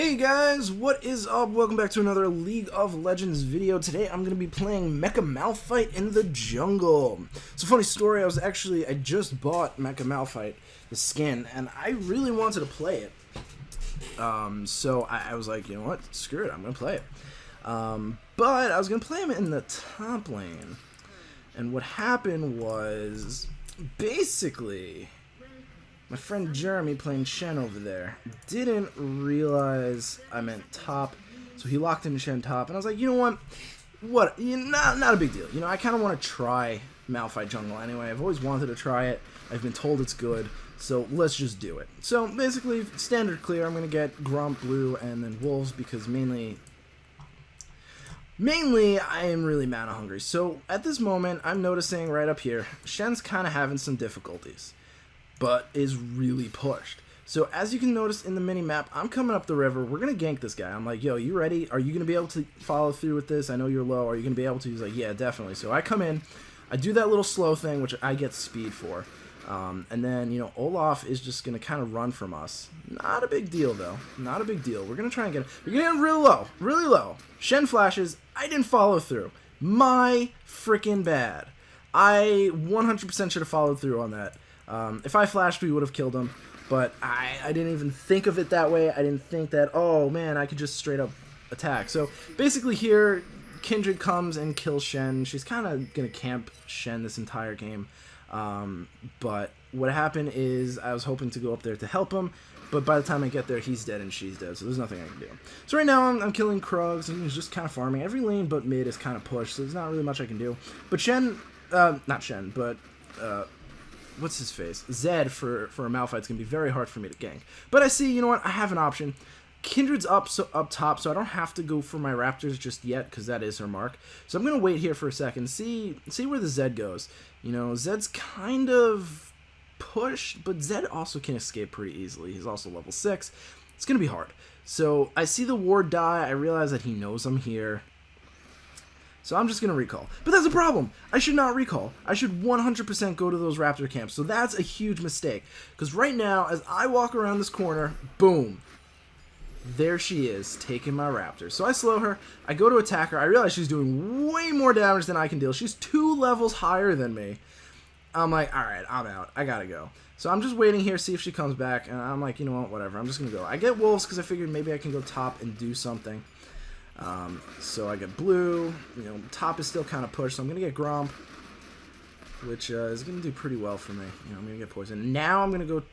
Hey guys, what is up? Welcome back to another League of Legends video. Today I'm going to be playing Mecha Malphite in the jungle. It's a funny story. I just bought Mecha Malphite, the skin, and I really wanted to play it. So I was like, you know what? Screw it, I'm going to play it. But I was going to play him in the top lane. And what happened was, basically, my friend Jeremy playing Shen over there didn't realize I meant top, so he locked in Shen top, and I was like, you know what? Not a big deal. You know, I kind of want to try Malphite jungle anyway. I've always wanted to try it. I've been told it's good, so let's just do it. So basically, standard clear. I'm gonna get Gromp blue and then wolves because mainly I am really mana hungry. So at this moment, I'm noticing right up here, Shen's kind of having some difficulties, but is really pushed. So as you can notice in the mini-map, I'm coming up the river. We're going to gank this guy. I'm like, yo, you ready? Are you going to be able to follow through with this? I know you're low. Are you going to be able to? He's like, yeah, definitely. So I come in. I do that little slow thing, which I get speed for. And then, you know, Olaf is just going to kind of run from us. Not a big deal, though. Not a big deal. We're going to try and get him. We're going to get him real low. Really low. Shen flashes. I didn't follow through. My freaking bad. I 100% should have followed through on that. If I flashed, we would have killed him, but I didn't even think of it that way. I didn't think that, oh man, I could just straight up attack. So basically here, Kindred comes and kills Shen. She's kind of going to camp Shen this entire game. But what happened is I was hoping to go up there to help him, but by the time I get there, he's dead and she's dead, so there's nothing I can do. So right now, I'm killing Krugs, and he's just kind of farming. Every lane but mid is kind of pushed, so there's not really much I can do. But Shen, not Shen, but, what's his face? Zed for a Malphite's gonna be very hard for me to gank. But I see, you know what? I have an option. Kindred's up top, so I don't have to go for my Raptors just yet, because that is her mark. So I'm gonna wait here for a second, see where the Zed goes. You know, Zed's kind of pushed, but Zed also can escape pretty easily. He's also level 6. It's gonna be hard. So I see the ward die. I realize that he knows I'm here. So I'm just going to recall. But that's a problem. I should not recall. I should 100% go to those Raptor camps. So that's a huge mistake. Because right now, as I walk around this corner, boom. There she is, taking my Raptor. So I slow her. I go to attack her. I realize she's doing way more damage than I can deal. She's 2 levels higher than me. I'm like, alright, I'm out. I gotta go. So I'm just waiting here, see if she comes back. And I'm like, you know what, whatever. I'm just going to go. I get wolves because I figured maybe I can go top and do something. So I get blue, you know, top is still kind of pushed, so I'm going to get Gromp, which is going to do pretty well for me. You know, I'm going to get poison. Now I'm going to go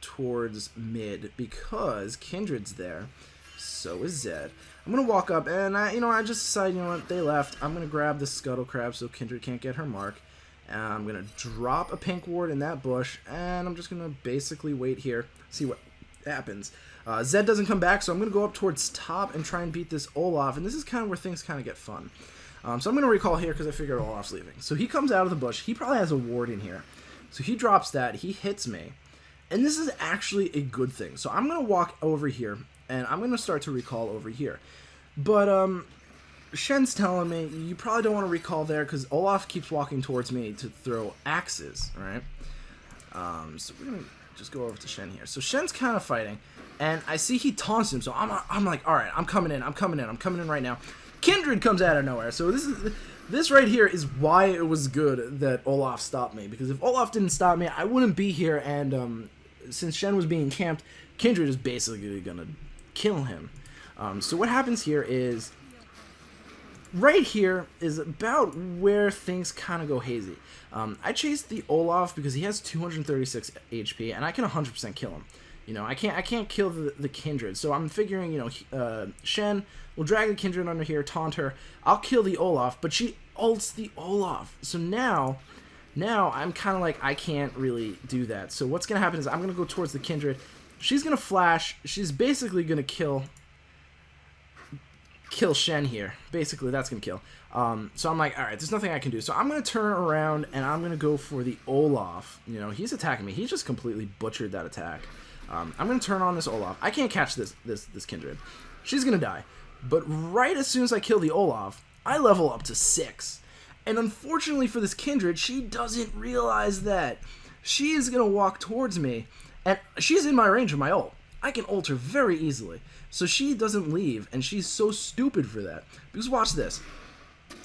towards mid because Kindred's there, so is Zed. I'm going to walk up, and I just decided, you know what, they left. I'm going to grab the Scuttle Crab so Kindred can't get her mark. And I'm going to drop a pink ward in that bush, and I'm just going to basically wait here, see what happens. Zed doesn't come back, so I'm going to go up towards top and try and beat this Olaf, and this is kind of where things kind of get fun. So I'm going to recall here because I figured Olaf's leaving. So he comes out of the bush. He probably has a ward in here. So he drops that. He hits me. And this is actually a good thing. So I'm going to walk over here, and I'm going to start to recall over here. But Shen's telling me, you probably don't want to recall there because Olaf keeps walking towards me to throw axes, right? So we're going to just go over to Shen here. So Shen's kind of fighting, and I see he taunts him, so I'm like, all right, I'm coming in right now. Kindred comes out of nowhere. So this right here is why it was good that Olaf stopped me, because if Olaf didn't stop me, I wouldn't be here, and since Shen was being camped, Kindred is basically gonna kill him. So what happens here is, right here is about where things kind of go hazy. I chased the Olaf because he has 236 HP, and I can 100% kill him. You know, I can't kill the Kindred, so I'm figuring, you know, Shen will drag the Kindred under here, taunt her. I'll kill the Olaf, but she ults the Olaf. So now I'm kind of like, I can't really do that. So what's gonna happen is I'm gonna go towards the Kindred. She's gonna flash. She's basically gonna kill Shen here. Basically, that's gonna kill. So I'm like, all right, there's nothing I can do. So I'm gonna turn around and I'm gonna go for the Olaf. You know, he's attacking me. He just completely butchered that attack. I'm gonna turn on this Olaf. I can't catch this Kindred. She's gonna die. But right as soon as I kill the Olaf, I level up to 6. And unfortunately for this Kindred, she doesn't realize that. She is gonna walk towards me, and she's in my range of my ult. I can ult her very easily. So she doesn't leave, and she's so stupid for that. Because watch this.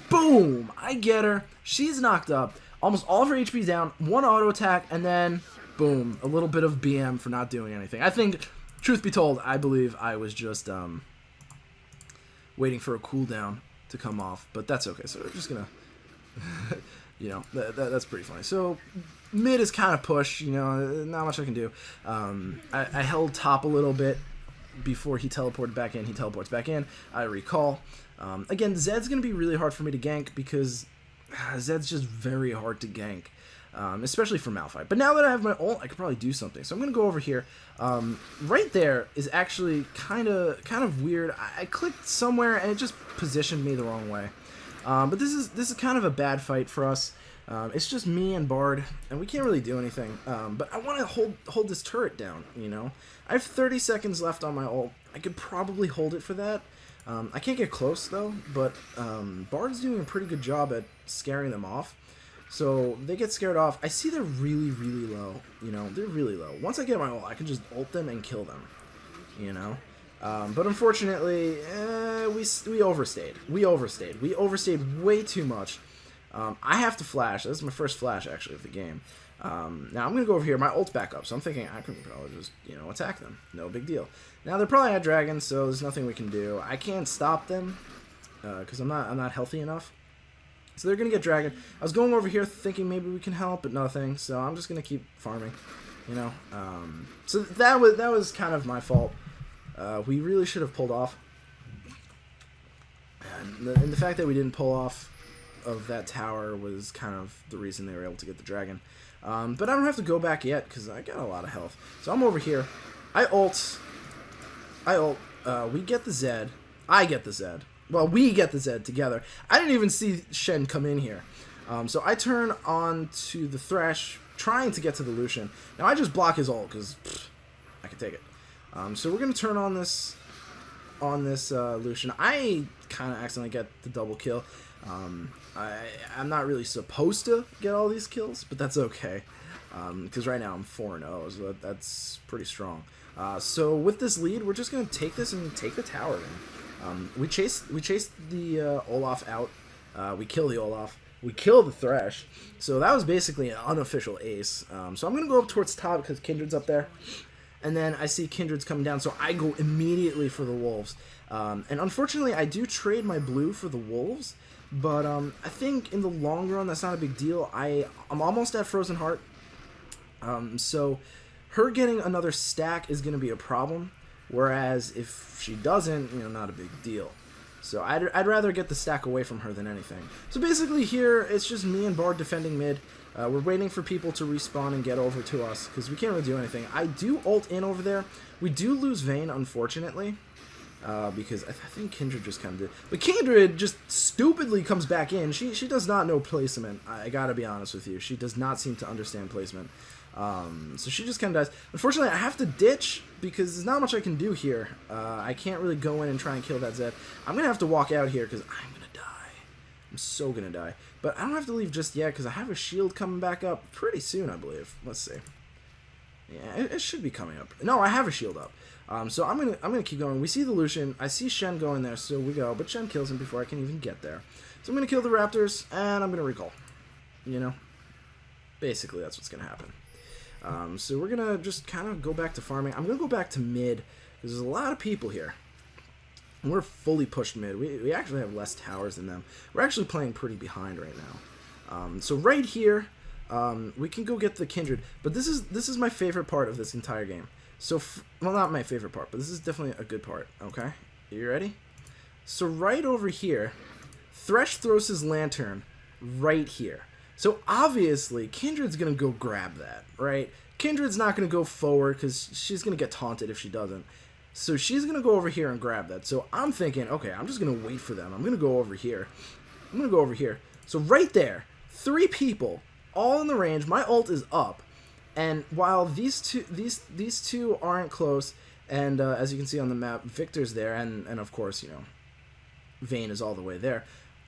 Boom! I get her. She's knocked up. Almost all of her HP down. One auto attack, and then boom. A little bit of BM for not doing anything. I think, truth be told, I believe I was just waiting for a cooldown to come off. But that's okay. So we're just going to... You know, that's pretty funny. So, mid is kind of push, you know, not much I can do. I held top a little bit before he teleported back in. He teleports back in. I recall. Again, Zed's going to be really hard for me to gank because Zed's just very hard to gank, especially for Malphite. But now that I have my ult, I could probably do something. So I'm going to go over here. Right there is actually kind of weird. I clicked somewhere and it just positioned me the wrong way. But this is kind of a bad fight for us. It's just me and Bard, and we can't really do anything. But I want to hold this turret down, you know? I have 30 seconds left on my ult. I could probably hold it for that. I can't get close, though, but Bard's doing a pretty good job at scaring them off. So they get scared off. I see they're really, really low, you know? They're really low. Once I get my ult, I can just ult them and kill them, you know? But unfortunately, we overstayed. We overstayed way too much. I have to flash. This is my first flash, actually, of the game. Now, I'm going to go over here. My ult's back up, so I'm thinking I can probably just, you know, attack them. No big deal. Now, they're probably at dragons, so there's nothing we can do. I can't stop them, because I'm not healthy enough. So they're going to get dragon. I was going over here thinking maybe we can help, but nothing. So I'm just going to keep farming, you know. So that was kind of my fault. We really should have pulled off. And the fact that we didn't pull off of that tower was kind of the reason they were able to get the dragon. But I don't have to go back yet because I got a lot of health. So I'm over here. I ult. We get the Zed. I get the Zed. Well, we get the Zed together. I didn't even see Shen come in here. So I turn on to the Thresh, trying to get to the Lucian. Now I just block his ult because I can take it. So we're going to turn on this Lucian. I kind of accidentally get the double kill. I'm not really supposed to get all these kills, but that's okay. Because right now I'm 4-0, so that's pretty strong. So with this lead, we're just going to take this and take the tower in. We chase the Olaf out. We kill the Olaf. We kill the Thresh. So that was basically an unofficial ace. So I'm going to go up towards top because Kindred's up there. And then I see Kindred's coming down, so I go immediately for the Wolves. And unfortunately, I do trade my blue for the Wolves, but I think in the long run, that's not a big deal. I'm almost at Frozen Heart, so her getting another stack is going to be a problem, whereas if she doesn't, you know, not a big deal. So I'd rather get the stack away from her than anything. So basically here, it's just me and Bard defending mid. We're waiting for people to respawn and get over to us, because we can't really do anything. I do ult in over there. We do lose Vayne, unfortunately, because I think Kindred just kind of did. But Kindred just stupidly comes back in. She does not know placement, I gotta be honest with you. She does not seem to understand placement. So she just kind of dies. Unfortunately, I have to ditch, because there's not much I can do here. I can't really go in and try and kill that Zed. I'm going to have to walk out here, because I'm going to die. I'm so going to die. But I don't have to leave just yet, because I have a shield coming back up pretty soon, I believe. Let's see. Yeah, it should be coming up. No, I have a shield up. So I'm gonna keep going. We see the Lucian. I see Shen going there, so we go. But Shen kills him before I can even get there. So I'm going to kill the Raptors, and I'm going to recall. You know? Basically, that's what's going to happen. So we're going to just kind of go back to farming. I'm going to go back to mid, because there's a lot of people here. And we're fully pushed mid. We actually have less towers than them. We're actually playing pretty behind right now. So right here, we can go get the Kindred. But this is my favorite part of this entire game. So, well, not my favorite part, but this is definitely a good part, okay? You ready? So right over here, Thresh throws his lantern right here. So obviously, Kindred's going to go grab that, right? Kindred's not going to go forward because she's going to get taunted if she doesn't. So she's going to go over here and grab that. So I'm thinking, okay, I'm just going to wait for them. I'm going to go over here. I'm going to go over here. So right there, 3 people, all in the range. My ult is up. And while these two aren't close, and as you can see on the map, Victor's there, and of course, you know, Vayne is all the way there.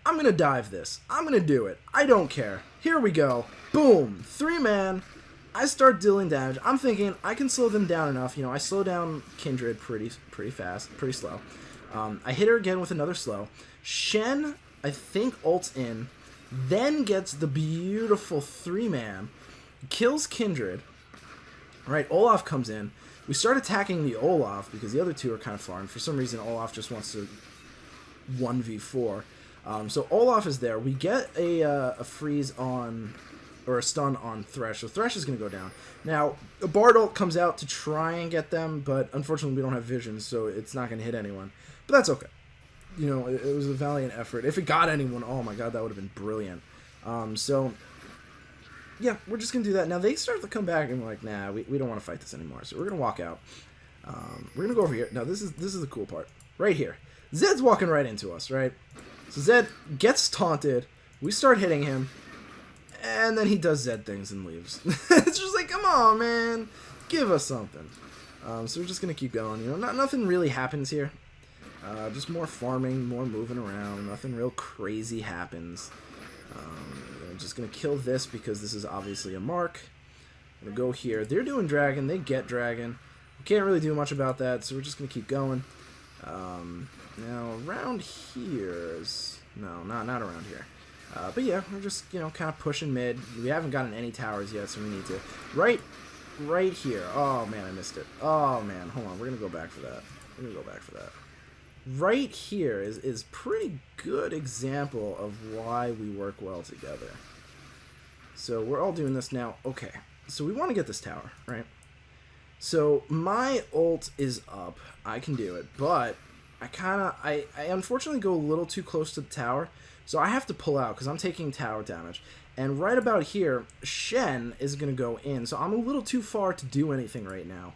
I'm going to dive this. I'm going to do it. I don't care. Here we go. Boom. 3-man. I start dealing damage. I'm thinking I can slow them down enough. You know, I slow down Kindred pretty fast, pretty slow. I hit her again with another slow. Shen, I think, ults in, then gets the beautiful 3-man, kills Kindred. Right, Olaf comes in. We start attacking the Olaf because the other two are kind of far, and for some reason Olaf just wants to 1v4. So Olaf is there. We get a freeze on, or a stun on Thresh. So Thresh is going to go down. Now, a Bard ult comes out to try and get them, but unfortunately we don't have vision, so it's not going to hit anyone. But that's okay. You know, it was a valiant effort. If it got anyone, oh my god, that would have been brilliant. So, yeah, we're just going to do that. Now, they start to come back and we're like, nah, we don't want to fight this anymore. So we're going to walk out. We're going to go over here. Now, this is the cool part. Right here. Zed's walking right into us, right? So Zed gets taunted. We start hitting him. And then he does Zed things and leaves. It's just like, come on, man. Give us something. So we're just going to keep going. You know, nothing really happens here. Just more farming, more moving around. Nothing real crazy happens. I'm just going to kill this because this is obviously a mark. I'm going to go here. They're doing dragon. They get dragon. We can't really do much about that, so we're just going to keep going. Now, around here is... No, not around here. But yeah, we're just, you know, kind of pushing mid. We haven't gotten any towers yet, so we need to. Right here. Oh, man, I missed it. Oh, man. Hold on. We're going to go back for that. We're going to go back for that. Right here is pretty good example of why we work well together. So we're all doing this now. Okay, so we want to get this tower, right? So my ult is up. I can do it, but I unfortunately go a little too close to the tower, so I have to pull out because I'm taking tower damage. And right about here, Shen is going to go in, so I'm a little too far to do anything right now.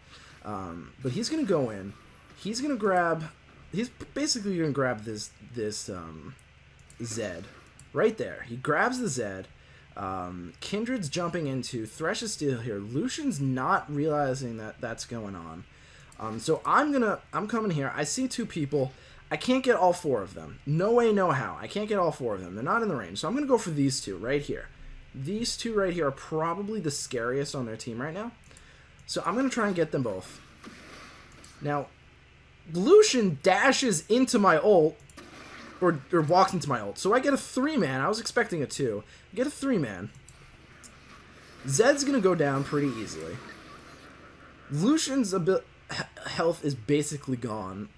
But he's going to go in. He's going to grab... He's basically going to grab this Zed right there. He grabs the Zed. Kindred's jumping into. Thresh is still here. Lucian's not realizing that that's going on. So I'm coming here. I see two people. I can't get all four of them. No way, no how. I can't get all four of them. They're not in the range. So I'm going to go for these two right here. These two right here are probably the scariest on their team right now. So I'm going to try and get them both. Now, Lucian dashes into my ult, or walks into my ult. So I get a 3-man. I was expecting a 2. I get a 3-man. Zed's going to go down pretty easily. Lucian's health is basically gone.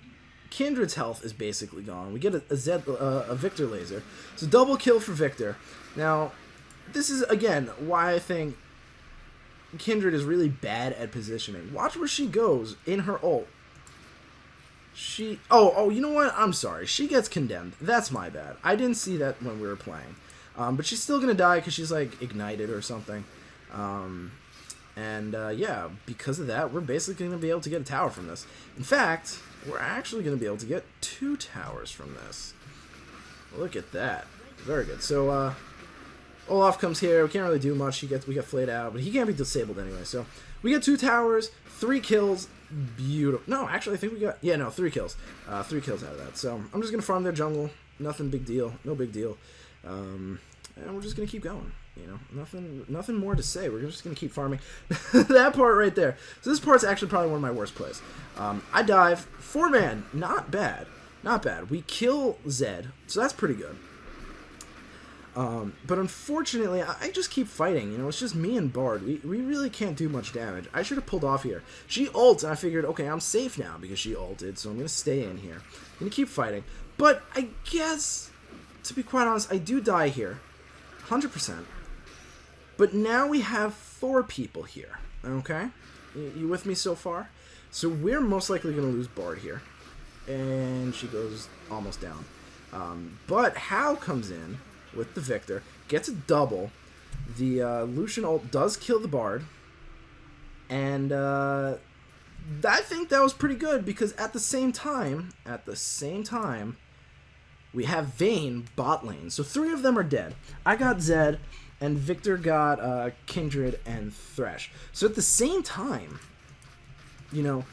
Kindred's health is basically gone. We get a Victor laser. So double kill for Victor. Now, this is, again, why I think Kindred is really bad at positioning. Watch where she goes in her ult. Oh, you know what? I'm sorry. She gets condemned. That's my bad. I didn't see that when we were playing. But she's still going to die because she's, like, ignited or something. Yeah, because of that, we're basically going to be able to get a tower from this. In fact, we're actually going to be able to get 2 towers from this. Look at that. Very good. So, Olaf comes here. We can't really do much. We get flayed out, but he can't be disabled anyway. So, we get 2 towers, 3 kills. Beautiful. No, actually, I think we got... Yeah, no, 3 kills. 3 kills out of that. So, I'm just going to farm their jungle. Nothing big deal. No big deal. And we're just going to keep going. You know, nothing more to say. We're just going to keep farming. That part right there. So, this part's actually probably one of my worst plays. I dive. 4-man. Not bad. Not bad. We kill Zed. So, that's pretty good. But unfortunately, I just keep fighting. You know, it's just me and Bard. We really can't do much damage. I should have pulled off here. She ults, and I figured, okay, I'm safe now because she ulted, so I'm going to stay in here. I'm going to keep fighting. But I guess, to be quite honest, I do die here. 100%. But now we have 4 people here. Okay? You with me so far? So we're most likely going to lose Bard here. And she goes almost down. But Hal comes in with the Victor, gets a double. The Lucian ult does kill the Bard, and I think that was pretty good because at the same time, we have Vayne bot lane. So 3 of them are dead. I got Zed, and Victor got Kindred and Thresh. So at the same time, you know,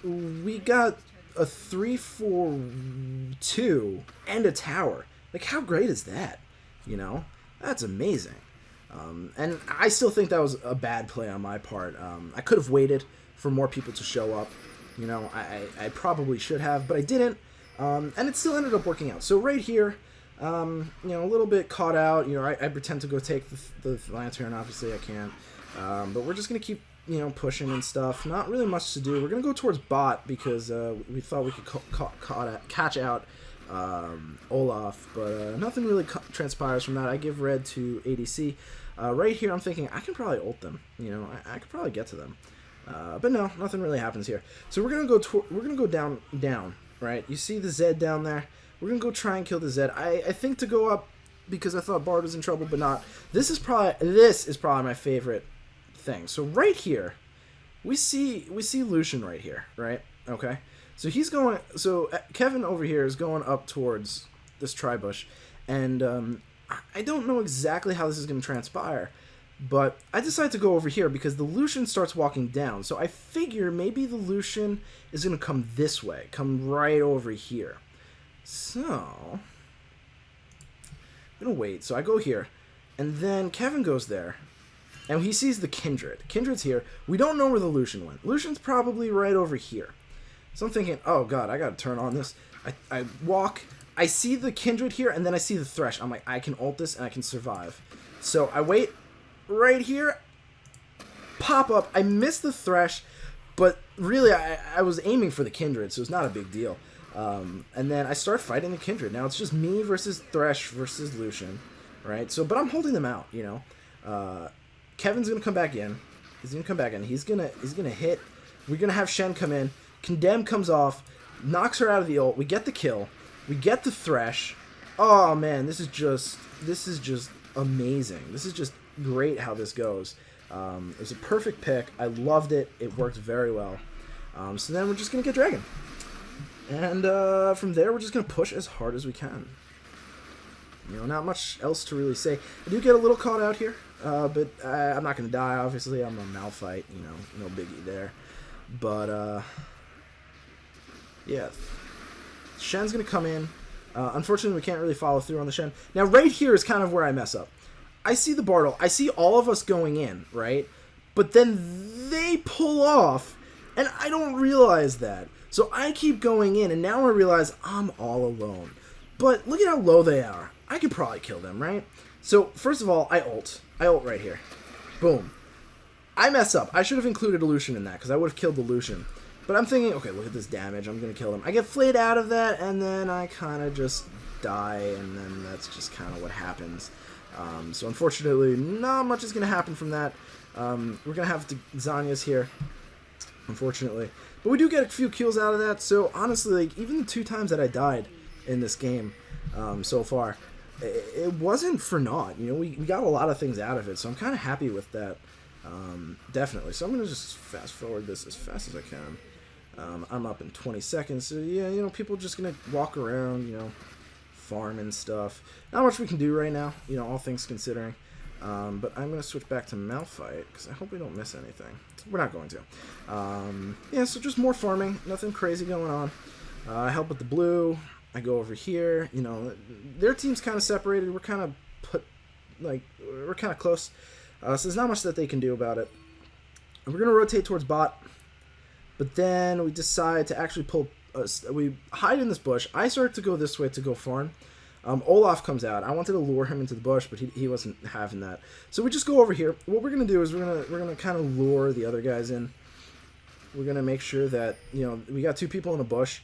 we got a 3-4-2 and a tower. Like, how great is that? You know? That's amazing. And I still think that was a bad play on my part. I could have waited for more people to show up. You know, I probably should have, but I didn't. And it still ended up working out. So right here, you know, a little bit caught out. You know, I pretend to go take the lantern. Obviously, I can't. But we're just going to keep, you know, pushing and stuff. Not really much to do. We're going to go towards bot because we thought we could catch out Olaf. But nothing really transpires from that. I give red to ADC. Right here, I'm thinking I can probably ult them. You know, I could probably get to them. But no, nothing really happens here. So we're gonna go down, right? You see the Zed down there. We're gonna go try and kill the Zed. I think to go up because I thought Bard was in trouble, but not. This is probably my favorite thing. So right here, we see Lucian right here, right? Okay. So he's going. So Kevin over here is going up towards this tri-bush, and I don't know exactly how this is going to transpire, but I decide to go over here because the Lucian starts walking down. So I figure maybe the Lucian is going to come this way, come right over here. So I'm going to wait. So I go here, and then Kevin goes there, and he sees the Kindred. Kindred's here. We don't know where the Lucian went. Lucian's probably right over here. So I'm thinking, oh god, I got to turn on this. I walk. I see the Kindred here, and then I see the Thresh. I'm like, I can ult this, and I can survive. So I wait right here, pop up. I miss the Thresh, but really, I was aiming for the Kindred, so it's not a big deal. And then I start fighting the Kindred. Now it's just me versus Thresh versus Lucian, right? So, but I'm holding them out, you know. Kevin's gonna come back in. He's gonna come back in. He's gonna hit. We're gonna have Shen come in. Condemn comes off, knocks her out of the ult. We get the kill. We get the Thresh. Oh man, this is just amazing. This is just great how this goes. It was a perfect pick. I loved it. It worked very well. So then we're just gonna get Dragon, and from there we're just gonna push as hard as we can. You know, not much else to really say. I do get a little caught out here, but I'm not gonna die. Obviously, I'm a Malphite. You know, no biggie there. But yeah. Shen's going to come in. Unfortunately, we can't really follow through on the Shen. Now, right here is kind of where I mess up. I see the Bartle. I see all of us going in, right? But then they pull off, and I don't realize that. So I keep going in, and now I realize I'm all alone. But look at how low they are. I could probably kill them, right? So, first of all, I ult. I ult right here. Boom. I mess up. I should have included a Lucian in that, because I would have killed the Lucian. But I'm thinking, okay, look at this damage. I'm going to kill him. I get flayed out of that, and then I kind of just die, and then that's just kind of what happens. So unfortunately, not much is going to happen from that. We're going to have the Zanya's here, unfortunately. But we do get a few kills out of that, so honestly, like, even the 2 times that I died in this game so far, it wasn't for naught. You know, we got a lot of things out of it, so I'm kind of happy with that. Definitely. So I'm going to just fast forward this as fast as I can. I'm up in 20 seconds, so yeah, you know, people are just going to walk around, you know, farm and stuff. Not much we can do right now, you know, all things considering. But I'm going to switch back to Malphite, because I hope we don't miss anything. We're not going to. Yeah, so just more farming, nothing crazy going on. I help with the blue. I go over here, you know, their team's kind of separated. We're kind of we're kind of close. So there's not much that they can do about it. And we're going to rotate towards bot. But then we decide to actually pull... we hide in this bush. I start to go this way to go farm. Olaf comes out. I wanted to lure him into the bush, but he wasn't having that. So we just go over here. What we're going to do is we're gonna kind of lure the other guys in. We're going to make sure that, you know, we got 2 people in a bush.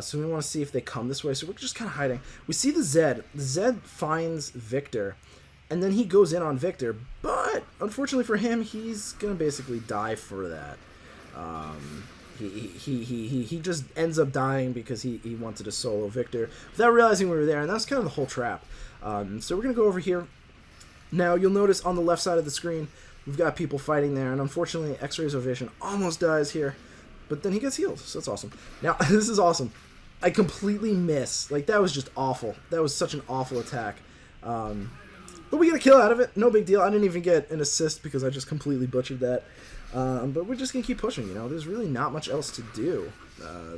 So we want to see if they come this way. So we're just kind of hiding. We see the Zed. The Zed finds Victor. And then he goes in on Victor, but unfortunately for him, he's gonna basically die for that. He just ends up dying because he wanted to solo Victor without realizing we were there, and that's kind of the whole trap. So we're gonna go over here. Now you'll notice on the left side of the screen, we've got people fighting there, and unfortunately, X-Ray's Ovation almost dies here, but then he gets healed, so that's awesome. Now this is awesome. I completely miss. Like, that was just awful. That was such an awful attack. But we get a kill out of it. No big deal. I didn't even get an assist because I just completely butchered that. But we're just going to keep pushing, you know. There's really not much else to do.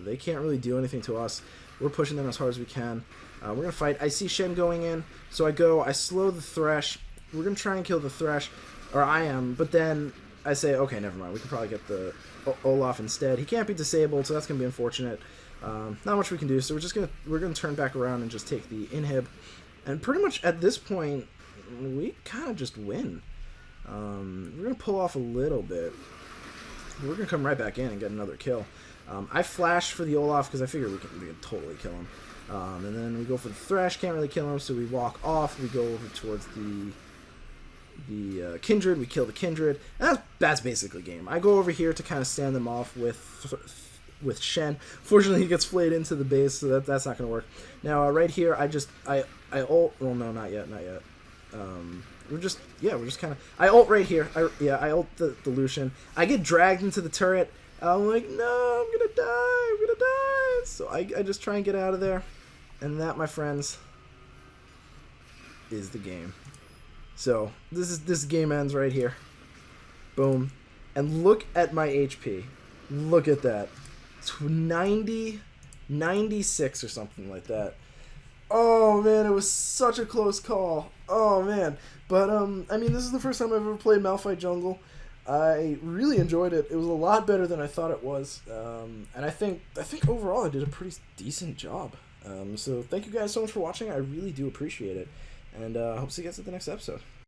They can't really do anything to us. We're pushing them as hard as we can. We're going to fight. I see Shen going in, so I slow the Thresh. try and kill the Thresh, or I am, but then I say, okay, never mind. We can probably get the Olaf instead. He can't be disabled, so that's gonna be unfortunate. Not much we can do, so we're gonna turn back around and just take the inhib, and pretty much at this point we kind of just win. We're gonna pull off a little bit. We're gonna come right back in and get another kill. I flash for the Olaf because I figure we can totally kill him. And then we go for the Thresh, can't really kill him, so we walk off. We go over towards the Kindred, we kill the Kindred, and that's basically game. I go over here to kind of stand them off with Shen. Fortunately, he gets flayed into the base, so that's not going to work. Now, right here, I ult, well, no, not yet. We're just kind of, I ult right here. I ult the Lucian. I get dragged into the turret. I'm like, no, I'm gonna die. So I just try and get out of there. And that, my friends, is the game. So this game ends right here. Boom. And look at my HP. Look at that. It's 90, 96 or something like that. Oh man, it was such a close call. Oh man. But I mean, this is the first time I've ever played Malphite Jungle. I really enjoyed it. It was a lot better than I thought it was. And I think overall I did a pretty decent job. So thank you guys so much for watching. I really do appreciate it. And I hope to see you guys at the next episode.